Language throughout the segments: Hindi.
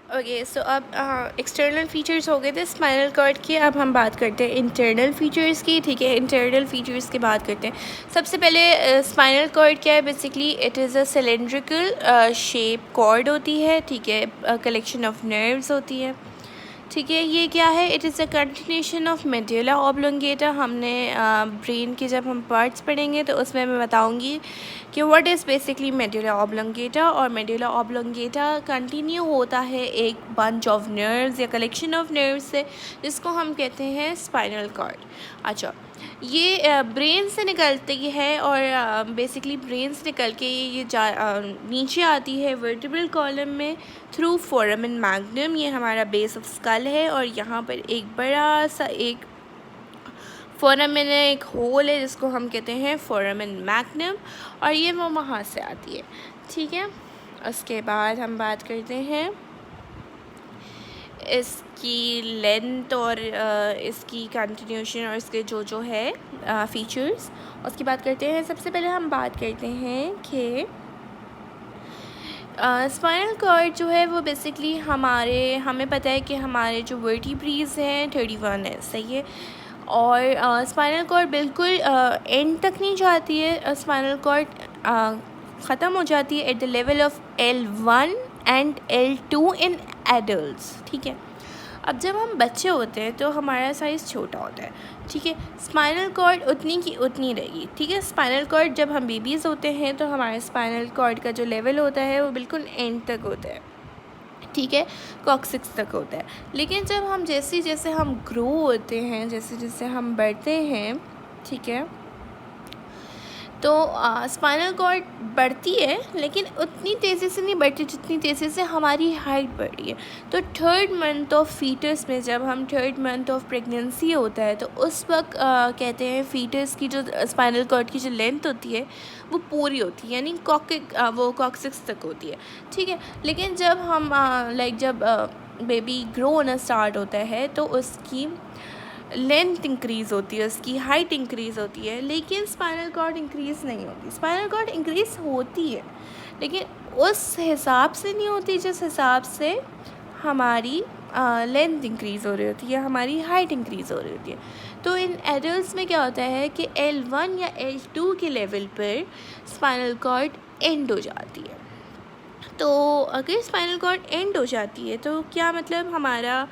ओके, सो अब एक्सटर्नल फीचर्स हो गए थे स्पाइनल कॉर्ड के। अब हम बात करते हैं इंटरनल फीचर्स की। ठीक है, इंटरनल फीचर्स की बात करते हैं। सबसे पहले स्पाइनल कॉर्ड क्या है? Basically it is a cylindrical shape cord होती है। ठीक है, कलेक्शन ऑफ नर्व्स होती है। ठीक है, ये क्या है? It is a continuation of medulla oblongata. हमने ब्रेन के जब हम पार्ट्स पढ़ेंगे तो उसमें मैं बताऊंगी कि what is basically medulla oblongata. और मेडुला ऑब्लोंगेटा कंटिन्यू होता है एक बंच ऑफ नर्व्स या कलेक्शन ऑफ नर्व्स से, जिसको हम कहते हैं स्पाइनल कॉर्ड। अच्छा, ये ब्रेन से निकलती है और बेसिकली ब्रेन से निकल के ये नीचे आती है वर्टिब्रल कॉलम में थ्रू फोरामेन मैग्नम। ये हमारा बेस ऑफ स्कल है और यहाँ पर एक बड़ा सा एक फोरामेन है, एक होल है जिसको हम कहते हैं फोरामेन मैग्नम, और ये वो वहाँ से आती है। ठीक है, उसके बाद हम बात करते हैं इसकी लेंथ और इसकी कंटिन्यूशन और इसके जो जो है फीचर्स, उसकी बात करते हैं। सबसे पहले हम बात करते हैं कि स्पाइनल कॉर्ड जो है वो बेसिकली हमें पता है कि हमारे जो वर्टिब्रेज हैं 31 है, सही है। और स्पाइनल कॉर्ड बिल्कुल एंड तक नहीं जाती है। स्पाइनल कॉर्ड ख़त्म हो जाती है at the level of L1 and L2 in adults. ठीक है, अब जब हम बच्चे होते हैं तो हमारा साइज़ छोटा होता है। ठीक है, स्पाइनल कॉर्ड उतनी की उतनी रहेगी। ठीक है, स्पाइनल कॉर्ड जब हम बेबीज़ होते हैं तो हमारे स्पाइनल कॉर्ड का जो लेवल होता है वो बिल्कुल एंड तक होता है। ठीक है, कॉक्सिक्स तक होता है। लेकिन जब हम जैसे जैसे हम ग्रो होते हैं, जैसे जैसे हम बढ़ते हैं, ठीक है, तो स्पाइनल कॉर्ड बढ़ती है लेकिन उतनी तेज़ी से नहीं बढ़ती जितनी तेज़ी से हमारी हाइट बढ़ रही है। तो थर्ड मंथ ऑफ फीटस में, जब हम थर्ड मंथ ऑफ प्रेगनेंसी होता है तो उस वक्त कहते हैं फीटस की जो स्पाइनल कॉर्ड की जो लेंथ होती है वो पूरी होती है, यानी वो कॉक्सिक्स तक होती है। ठीक है, लेकिन जब हम जब बेबी ग्रो होना स्टार्ट होता है तो उसकी लेंथ इंक्रीज़ होती है, उसकी हाइट इंक्रीज़ होती है, लेकिन स्पाइनल कॉर्ड इंक्रीज़ नहीं होती। स्पाइनल कॉर्ड इंक्रीज़ होती है लेकिन उस हिसाब से नहीं होती जिस हिसाब से हमारी लेंथ इंक्रीज़ हो रही होती है, हमारी हाइट इंक्रीज़ हो रही होती है। तो इन एडल्ट्स में क्या होता है कि L1 या L2 के लेवल पर स्पाइनल कॉर्ड एंड हो जाती है। तो अगर स्पाइनल कॉर्ड एंड हो जाती है तो क्या मतलब हमारा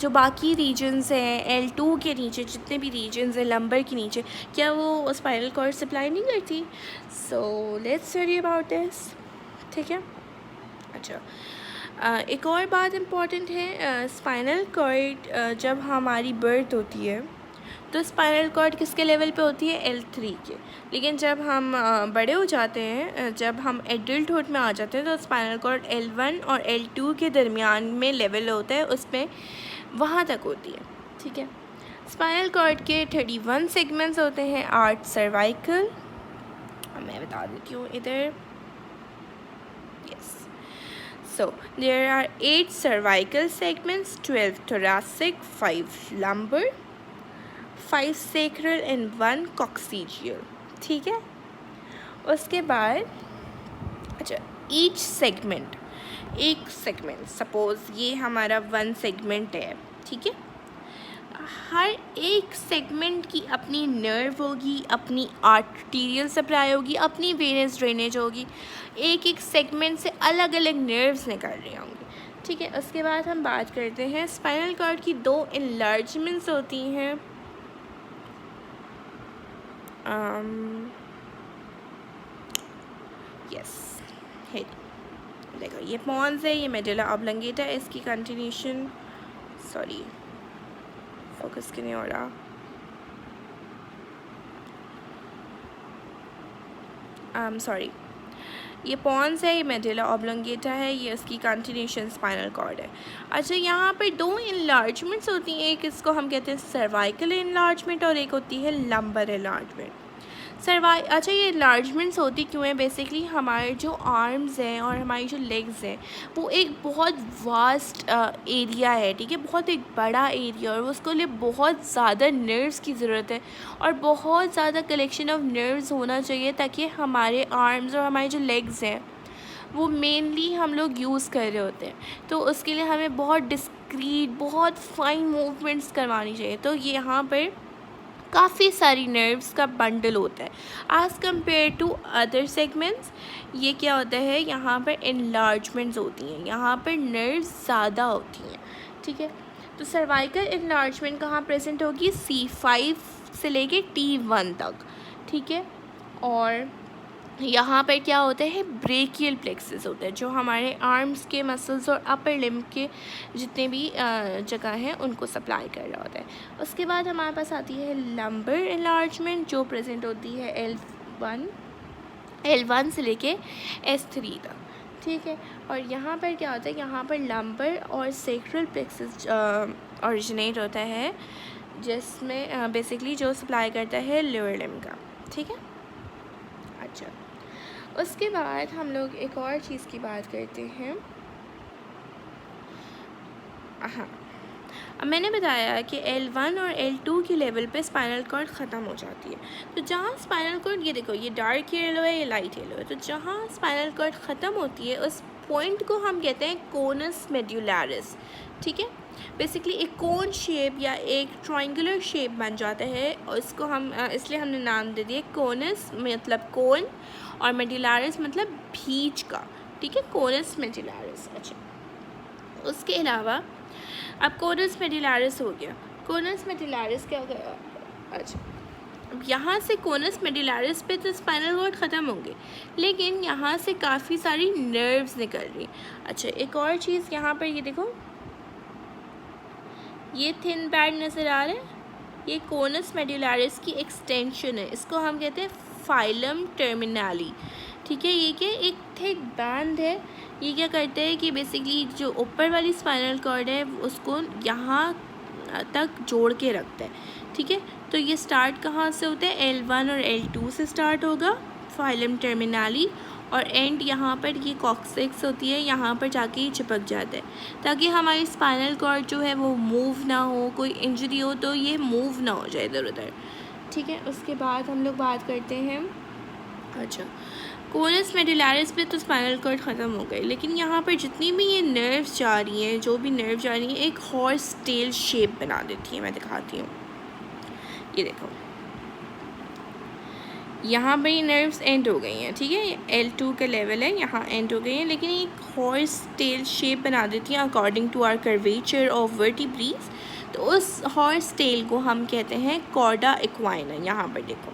जो बाकी रीजन्स हैं L2 के नीचे, जितने भी रीजन्स हैं लंबर के नीचे, क्या वो स्पाइनल कॉर्ड सप्लाई नहीं करती? So let's study about this. ठीक है, अच्छा, एक और बात इम्पॉर्टेंट है, स्पाइनल कॉर्ड जब हमारी बर्थ होती है तो स्पाइनल कॉर्ड किसके लेवल पे होती है? L3 के। लेकिन जब हम बड़े हो जाते हैं, जब हम एडल्टहुड में आ जाते हैं तो स्पाइनल कॉर्ड L1 और L2 के दरमियान में लेवल होता है, उसमें वहाँ तक होती है। ठीक है, स्पाइनल कॉर्ड के 31 सेगमेंट्स होते हैं। 8 सर्वाइकल, मैं बता देती हूँ इधर, yes. So, there are 8 cervical segments, 12 thoracic, 5 lumbar, 5 sacral and 1 coccygeal। ठीक है, उसके बाद अच्छा, ईच सेगमेंट, एक सेगमेंट, सपोज़ ये हमारा 1 सेगमेंट है, ठीक है, हर एक सेगमेंट की अपनी नर्व होगी, अपनी आर्टीरियल सप्लाई होगी, अपनी वेनस ड्रेनेज होगी, एक एक सेगमेंट से अलग अलग नर्व्स निकल रहे होंगे। ठीक है, उसके बाद हम बात करते हैं स्पाइनल कॉर्ड की 2 इनलार्जमेंट्स होती हैं। यस, है, देखो ये पॉन्स है, ये मेडुला ऑब्लोंगेटा है, इसकी कंटिन्यूशन, सॉरी फोकस क्यों नहीं हो रहा, सॉरी, ये पॉन्स है, ये मेडुला ऑब्लोंगेटा है, ये इसकी कंटिन्यूशन स्पाइनल कॉर्ड है। अच्छा, यहाँ पर 2 इनलार्जमेंट्स होती हैं, एक इसको हम कहते हैं सर्वाइकल इनलार्जमेंट और एक होती है लंबर इनलार्जमेंट। अच्छा, ये इनलार्जमेंट्स होती क्यों है? बेसिकली हमारे जो आर्म्स हैं और हमारी जो लेग्स हैं वो एक बहुत वास्ट एरिया है, ठीक है, बहुत एक बड़ा एरिया, और उसको लिए बहुत ज़्यादा नर्व्स की ज़रूरत है और बहुत ज़्यादा कलेक्शन ऑफ नर्व्स होना चाहिए ताकि हमारे आर्म्स और हमारे जो लेग्स हैं वो मेनली हम लोग यूज़ कर रहे होते हैं, तो उसके लिए हमें बहुत डिस्क्रीट, बहुत फाइन मूवमेंट्स करवानी चाहिए। तो ये यहाँ पर काफ़ी सारी नर्व्स का बंडल होता है as compare to other segments. ये क्या होता है, यहाँ पर इनलार्जमेंट्स होती हैं, यहाँ पर नर्व्स ज़्यादा होती हैं, ठीक है। तो सर्वाइकल इनलार्जमेंट कहाँ प्रेजेंट होगी, C5 से लेके T1 तक, ठीक है। और यहाँ पर क्या होता है, ब्रेकियल प्लेक्सस होता है, जो हमारे आर्म्स के मसल्स और अपर लिम्ब के जितने भी जगह हैं उनको सप्लाई कर रहा होता है। उसके बाद हमारे पास आती है लंबर एनलार्जमेंट, जो प्रेजेंट होती है L1 से लेके S3 तक, ठीक है। और यहाँ पर क्या होता है, यहाँ पर लंबर और सेक्रल प्लेक्सस ओरिजिनेट होता है, जिसमें बेसिकली जो सप्लाई करता है लोअर लिम्ब का, ठीक है। अच्छा, उसके बाद हम लोग एक और चीज़ की बात करते हैं। हाँ, अब मैंने बताया कि L1 और L2 के लेवल पे स्पाइनल कॉर्ड ख़त्म हो जाती है। तो जहाँ स्पाइनल कॉर्ड, ये देखो ये डार्क येलो है, ये लाइट येलो है, तो जहाँ स्पाइनल कॉर्ड ख़त्म होती है उस पॉइंट को हम कहते हैं कोनस मेड्यूलरिस, ठीक है। बेसिकली एक कोन शेप या एक ट्रायंगुलर शेप बन जाता है, और इसको हम इसलिए हमने नाम दे दिया कोनस, मतलब कोन, और मेड्यूलरिस मतलब बीच का, ठीक है, कोनस मेड्यूलरिस। अच्छा, उसके अलावा अब कोनस मेड्यूलरिस हो गया, कोनस मेड्यूलरिस क्या होगा, अच्छा अब यहाँ से कोनस मेड्यूलरिस पे तो स्पाइनल कॉर्ड ख़त्म होंगे, लेकिन यहाँ से काफ़ी सारी नर्व्स निकल रही। अच्छा, एक और चीज़ यहाँ पर ये देखो, ये थिन पैड नज़र आ रहा है, ये कोनस मेड्यूलरिस की एक्सटेंशन है, इसको हम कहते हैं फाइलम टर्मिनाली, ठीक है। ये क्या, एक थिक बैंड है, ये क्या करता है कि बेसिकली जो ऊपर वाली स्पाइनल कॉर्ड है उसको यहाँ तक जोड़ के रखता है, ठीक है। तो ये स्टार्ट कहाँ से होता है, L1 और L2 से स्टार्ट होगा, फाइलम टर्मिनाली, और एंड यहाँ पर ये कॉक्सिक्स होती है, यहाँ पर जाके ये चिपक जाता है, ताकि हमारी स्पाइनल कॉर्ड जो है वो मूव ना हो, कोई इंजरी हो तो ये मूव ना हो जाए इधर उधर, ठीक है। उसके बाद हम लोग बात करते हैं, अच्छा कोनस मेड्यूलरिस पे तो स्पाइनल कॉर्ड ख़त्म हो गई, लेकिन यहाँ पर जितनी भी ये नर्व्स जा रही हैं, जो भी नर्व जा रही हैं, एक हॉर्स टेल शेप बना देती है। मैं दिखाती हूँ, ये देखो यहाँ पर ये नर्व्स एंड हो गई हैं, ठीक है, L2 का लेवल है, यहाँ एंड हो गई हैं, लेकिन एक हॉर्स टेल शेप बना देती हैं according to our curvature of vertebrae. तो उस हॉर्स टेल को हम कहते हैं कॉर्डा इक्वाइना। यहाँ पर देखो,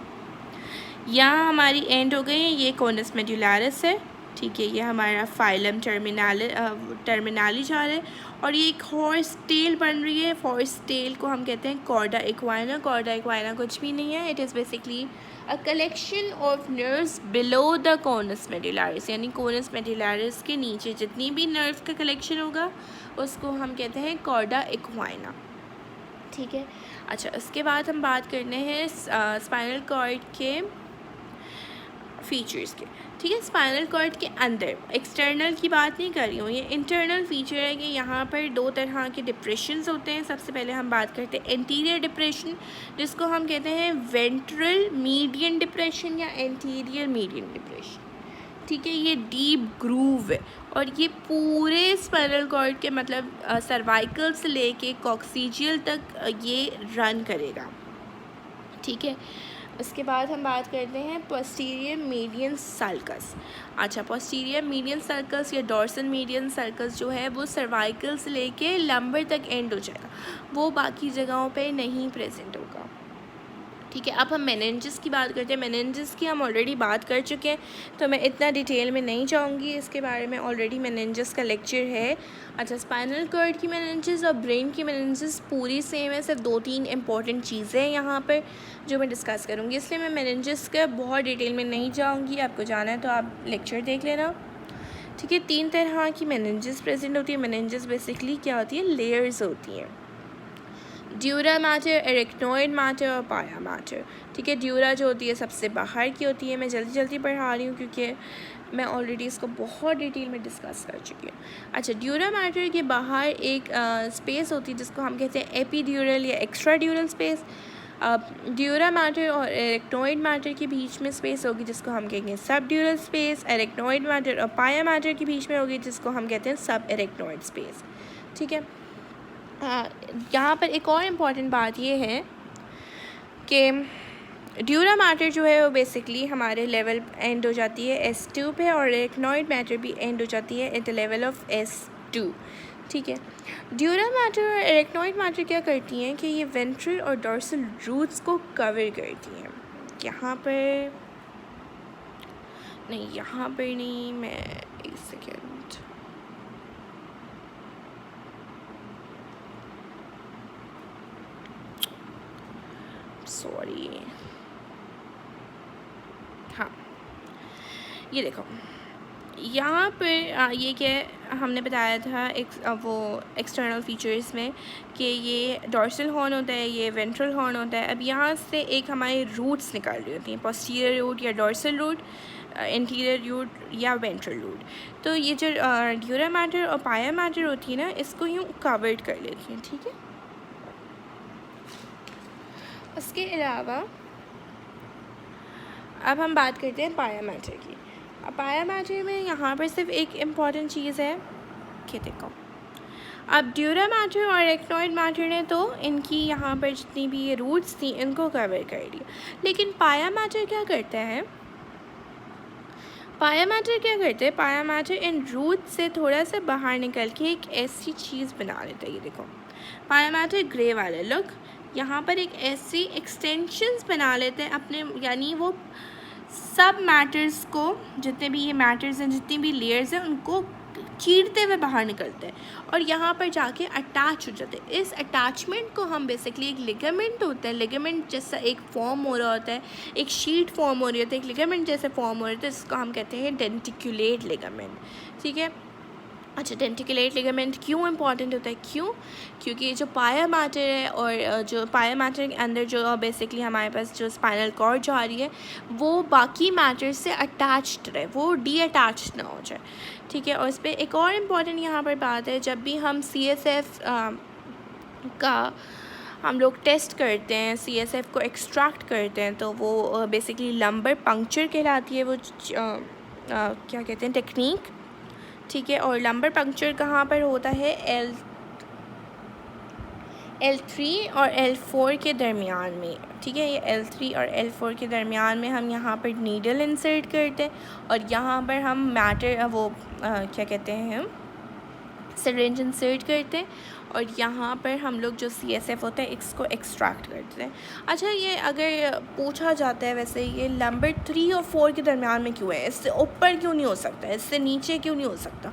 यहाँ हमारी एंड हो गई है, ये कोनस मेड्यूलरिस है, ठीक है, ये हमारा फाइलम टर्मिनाली जा रहा है, और ये एक हॉर्स टेल बन रही है। हॉर्स टेल को हम कहते हैं कॉर्डा इक्वाइना। कॉर्डा इक्वाइना कुछ भी नहीं है, it is basically a collection of nerves below the conus medullaris, यानी कोनस मेड्यूलरिस के नीचे जितनी भी नर्व का कलेक्शन होगा उसको हम कहते हैं कॉर्डा इक्वाइना, ठीक है। अच्छा, उसके बाद हम बात करने हैं स्पाइनल कॉर्ड के फीचर्स के, ठीक है। स्पाइनल कॉर्ड के अंदर एक्सटर्नल की बात नहीं कर रही हूँ, ये इंटरनल फीचर है कि यहाँ पर दो तरह के डिप्रेशंस होते हैं। सबसे पहले हम बात करते हैं एंटीरियर डिप्रेशन, जिसको हम कहते हैं वेंट्रल मीडियन डिप्रेशन या एंटीरियर मीडियन डिप्रेशन, ठीक है। ये डीप ग्रूव है और ये पूरे स्पाइनल कॉर्ड के मतलब सर्वाइकल से लेके कॉक्सीजियल तक ये रन करेगा, ठीक है। उसके बाद हम बात करते हैं पोस्टीरियर मीडियन सर्कस। अच्छा, पोस्टीरियर मीडियन सर्कस या डॉर्सल मीडियन सर्कस जो है वो सर्वाइकल से लेके लंबर तक एंड हो जाएगा, वो बाकी जगहों पे नहीं प्रेजेंट होगा, ठीक है। अब हम मेनिंजेस की बात करते हैं। मेनिंजेस की हम ऑलरेडी बात कर चुके हैं, तो मैं इतना डिटेल में नहीं जाऊंगी इसके बारे में, ऑलरेडी मेनिंजेस का लेक्चर है। अच्छा, स्पाइनल कॉर्ड की मेनिंजेस और ब्रेन की मेनिंजेस पूरी सेम है, सिर्फ 2-3 इंपॉर्टेंट चीज़ें हैं यहाँ पर जो मैं डिस्कस करूँगी, इसलिए मैं मेनिंजेस का बहुत डिटेल में नहीं जाऊँगी। आपको जाना है तो आप लेक्चर देख लेना, ठीक है। 3 तरह की मेनिंजेस प्रेजेंट होती है। मेनिंजेस बेसिकली क्या होती है, लेयर्स होती हैं, ड्यूरा मैटर, एरेक्नोइड मैटर और पाया मैटर, ठीक है। ड्यूरा जो होती है सबसे बाहर की होती है, मैं जल्दी पढ़ा रही हूँ क्योंकि मैं ऑलरेडी इसको बहुत डिटेल में डिस्कस कर चुकी हूँ। अच्छा, ड्यूरा मैटर के बाहर एक स्पेस होती है जिसको हम कहते हैं एपीड्यूरल या एक्स्ट्रा ड्यूरल स्पेस। अब ड्यूरा मैटर और एरेक्नोइड मैटर के बीच में स्पेस होगी जिसको हम कहेंगे सब ड्यूरल स्पेस। एरेक्नोइड मैटर और पाया मैटर के बीच में होगी जिसको हम कहते हैं सब एरेक्नोइड स्पेस। ठीक है, यहाँ पर एक और इम्पॉर्टेंट बात ये है कि ड्यूरा मैटर जो है वो बेसिकली हमारे लेवल एंड हो जाती है S2 पे, और एरेक्नोइड मैटर भी एंड हो जाती है at the level of S2। ठीक है, ड्यूरा मैटर और एरेक्नोइड मैटर क्या करती हैं कि ये वेंट्रल और डोर्सल रूट्स को कवर करती हैं। यहाँ पर नहीं, यहाँ पर नहीं, मैं एक सेकेंड, सॉरी, हाँ ये देखो यहाँ पर ये क्या हमने बताया था वो एक्सटर्नल फीचर्स में कि ये डोर्सल हॉर्न होता है, ये वेंट्रल हॉर्न होता है। अब यहाँ से एक हमारी रूट्स निकाल रही होती हैं, पोस्टीरियर रूट या डोर्सल रूट, इंटीरियर रूट या वेंट्रल रूट। तो ये जो ड्यूरा मैटर और पाया मैटर होती है ना, इसको यूँ कवर्ड कर लेती हैं। ठीक है, उसके अलावा अब हम बात करते हैं पाया मैटर की। अब पाया मैटर में यहाँ पर सिर्फ एक इम्पॉर्टेंट चीज़ है कि देखो, अब ड्यूरा मैटर और एरेक्नोइड मैटर ने तो इनकी यहाँ पर जितनी भी ये रूट्स थी इनको कवर कर दिया, लेकिन पाया मैटर क्या करता है? पाया मैटर इन रूट से थोड़ा सा बाहर निकल के एक ऐसी चीज़ बना लेता है। ये देखो पाया मैटर ग्रे वाला लुक, यहाँ पर एक ऐसी एक्सटेंशंस बना लेते हैं अपने, यानी वो सब मैटर्स को, जितने भी ये मैटर्स हैं, जितनी भी लेयर्स हैं, उनको चीरते हुए बाहर निकलते हैं और यहाँ पर जाके अटैच हो जाते हैं। इस अटैचमेंट को हम बेसिकली एक लिगामेंट होता है, लिगामेंट जैसा एक फॉर्म हो रहा होता है, एक शीट फॉर्म हो रही होती है, एक लिगामेंट जैसे फॉर्म हो रहा होता है, इसको हम कहते हैं डेंटिकुलेट लिगामेंट। ठीक है, अच्छा डेंटिकुलेट लिगामेंट क्यों इंपॉर्टेंट होता है? क्योंकि जो पाया मैटर है और जो पाया मैटर के अंदर जो बेसिकली हमारे पास जो स्पाइनल कॉर्ड जा रही है वो बाकी मैटर से अटैच्ड रहे, वो डी अटैच ना हो जाए। ठीक है, और इस पर एक और इम्पॉर्टेंट यहाँ पर बात है, जब भी हम CSF का हम लोग टेस्ट करते हैं, CSF को एक्सट्रैक्ट करते हैं, तो वो बेसिकली लंबर पंक्चर कहलाती है वो क्या कहते हैं टेक्निक। ठीक है, और लंबर पंक्चर कहाँ पर होता है? L3 और L4 के दरमियान में। ठीक है, ये L3 और L4 के दरमियान में हम यहाँ पर नीडल इंसर्ट करते हैं और यहाँ पर हम मैटर क्या कहते हैं हम सिरिंज इंसर्ट करते हैं और यहाँ पर हम लोग जो CSF होता है इसको एक्सट्रैक्ट करते हैं। अच्छा, ये अगर पूछा जाता है वैसे ये नंबर 3 और 4 के दरमियान में क्यों है? इससे ऊपर क्यों नहीं हो सकता? इससे नीचे क्यों नहीं हो सकता?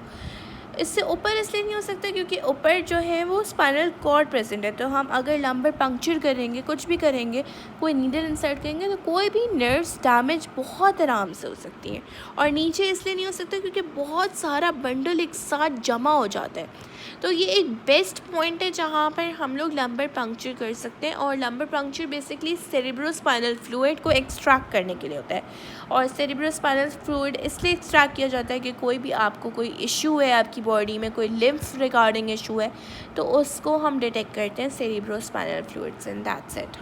इससे ऊपर इसलिए नहीं हो सकता क्योंकि ऊपर जो है वो स्पाइनल कॉर्ड प्रेजेंट है, तो हम अगर लंबर पंक्चर करेंगे, कुछ भी करेंगे, कोई नीडल इंसर्ट करेंगे तो कोई भी नर्व्स डैमेज बहुत आराम से हो सकती है। और नीचे इसलिए नहीं हो सकता क्योंकि बहुत सारा बंडल एक साथ जमा हो जाता है। तो ये एक बेस्ट पॉइंट है जहाँ पर हम लोग लंबर पंक्चर कर सकते हैं। और lumbar puncture basically cerebrospinal fluid को एक्सट्रैक्ट करने के लिए होता है। और सेरेब्रोस्पाइनल फ्लूइड इसलिए एक्सट्रैक्ट किया जाता है कि कोई भी आपको कोई इशू है आपकी बॉडी में, कोई लिम्फ रिगार्डिंग इशू है, तो उसको हम डिटेक्ट करते हैं cerebrospinal fluids, and that's it.